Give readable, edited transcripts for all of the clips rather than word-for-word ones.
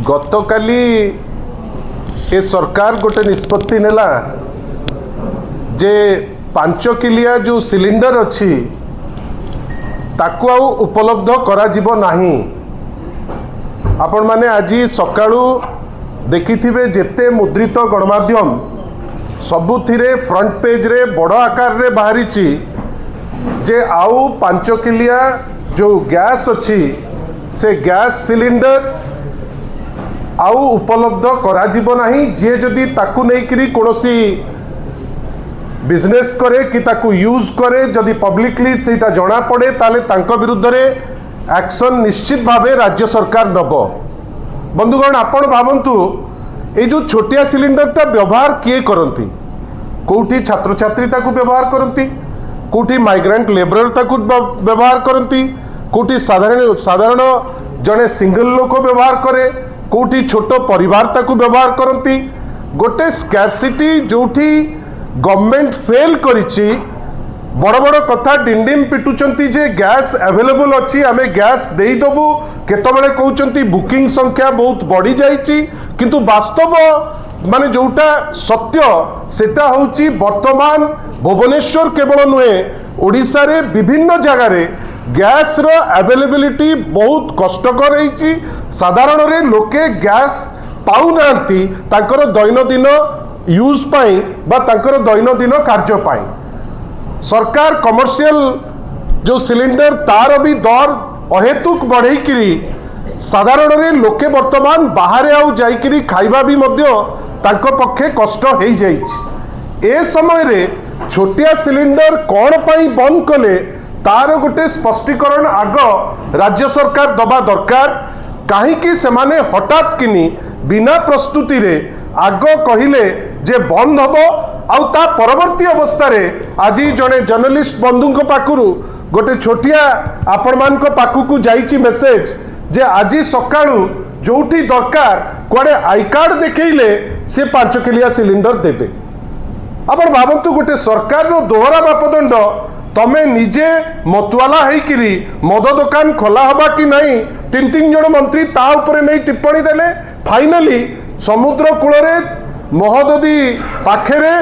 गतकाली ए सरकार गोटे निष्पत्ति नेला जे 5 किलिया जो सिलिंडर अच्छी ताकू आउ उपलब्ध करा जिवो नाही। आपण माने आज सकाळू देखिथिबे जेते मुद्रित गणमाध्यम सबुथिरे फ्रंट पेज रे बड़ आकार रे बाहरी जे आउ 5 किलिया जो गैस अच्छी से गैस सिलिंडर आउ उपलब्ध करा जिवो नाही। जे जदि ताकू नेकरी कोनोसी बिजनेस करे कि ताकू यूज करे जदि पब्लिकली सेटा जणा पड़े ताले तांको विरुद्ध रे एक्शन निश्चित भावे राज्य सरकार नब। बंधुगण आपण भावंतु ए जो छोटिया सिलिंडरटा व्यवहार किए करती, कोठी छात्र छात्री ताकू व्यवहार करती, कोठी माइग्रेंट लेबरर ताकू व्यवहार करती, कोठी साधारण जड़े सिंगल लोक व्यवहार करे, कोठी छोट परिवार ताकू व्यवहार करती। गोटे स्कैरसिटी जोठी गवर्नमेंट फेल करिछि बड़ बड़ कथा डिंडिम पिटुचंती जे गैस अवेलेबल अच्छी आमे गैस देई दबु, केतबेले कहउचंती बुकिंग संख्या बहुत बढ़ी जाइछि, किंतु वास्तव माने जोटा सत्य सेटा होउछि वर्तमान भुवनेश्वर केवल नुहे ओडिसा रे विभिन्न जगह रे गैस रो अवेलेबिलिटी बहुत कष्टकर होइछि। साधारण रे लोके गैस पाउ नांती ताकर दैनंदिन यूज पाई बा ताकर दैनंदिन कार्य पाई। सरकार कमर्शियल जो सिलिंडर तार भी दर अहेतुक बढ़ई किरी साधारण रे लोके वर्तमान बाहर आउ जाइकिरी खाइबा भी मध्य तांको पक्षे कष्ट हो जाइछि। ए समय रे छोटिया सिलिंडर कौन पाई बंद कले तार गोटे स्पष्टीकरण आग राज्य सरकार दबा दरकार। कहीं सेमाने हठात किनी बिना प्रस्तुति रे आग कहिले जे बंद हबो आउ ता परवर्ती अवस्था रे आज जने जर्नलिस्ट बंधु पाखरु गोटे छोटिया आपण मान पाखकु जाइछि मेसेज जे आज सकाळू जोठी दरकार कुआडे आई कार्ड देखैले से 5 किलिया सिलिंडर देबे। आपण भावंतु गोटे सरकार रो दोहरा मापदंड तमे निजे मतवाला हेकिरी मद दुकान खोला हबा कि नहीं 3 जन मंत्री ता ऊपर नहीं टिप्पणी देले। फाइनली समुद्र कूलरे महोदधी पाखेरे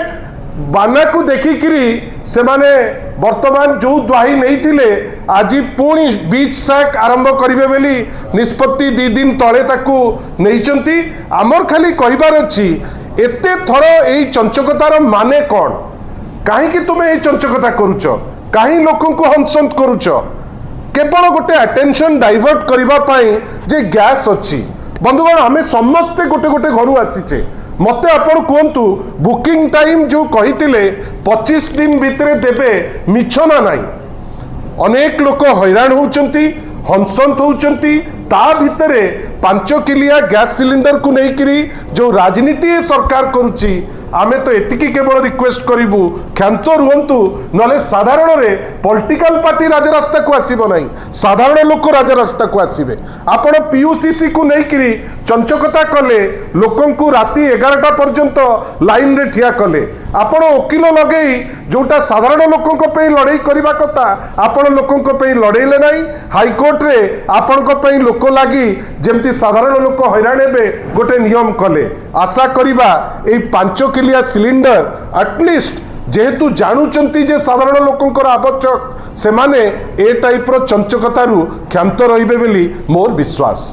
बाना को देखिकिरी से माने वर्तमान जो द्वाही नहीं थिले आज पुणी बीच सैक आरंभ करिवे बेली निष्पत्ति 2 दिन तले ताकू नैचंती। आमर खाली कहिबार अछि एते थर एई चंचकतार माने कोन, काहे तुमे एई चंचकता करूछ, काहे लोकन को हंसंत करूछ, केवल गोटे अटेंशन डाइवर्ट करिबा पई जे गैस अछि। बंधुगण आमे समस्ते गोटे गोटे घरु आसीचे, मते आपण कहतु बुकिंग टाइम जो कहितिले 25 दिन भितरे देबे मिछ ना नाही। अनेक लोक हैरान होउचंती, हंसंत होउचंती। ता भितरे 5 किलिया गैस सिलिंडर को नेकरी जो राजनीति सरकार करुची आमे तो एतिकी केवल रिक्वेस्ट करिबु क्षांत रुहंतु, नले साधारण रे पॉलिटिकल पार्टी राजरास्ता को आसीबो नाही, साधारण लोक राजरास्ता को आसीबे। आपण पीयूसीसी को नेकरी चंचकता कले, लोकन को राति 11टा पर्यंत लाइन रे ठिया कले। आपण वकील लगेई जोटा साधारण लोकन को पे लड़ाई करबा कथा आपण लोकन को पे लड़ाईले नाही। हाईकोर्ट रे आपण को पे लोक लागी जेमती साधारण लोक हैरान हेबे गोटे नियम कले। आशा करिबा ए 5 किलिया सिलिंडर एटलिस्ट जेहेतु जानुचंती जे साधारण लोकंकर आवश्यक से माने ए टाइप रो चंचकतारू क्षांत रहिबे बोली मोर विश्वास।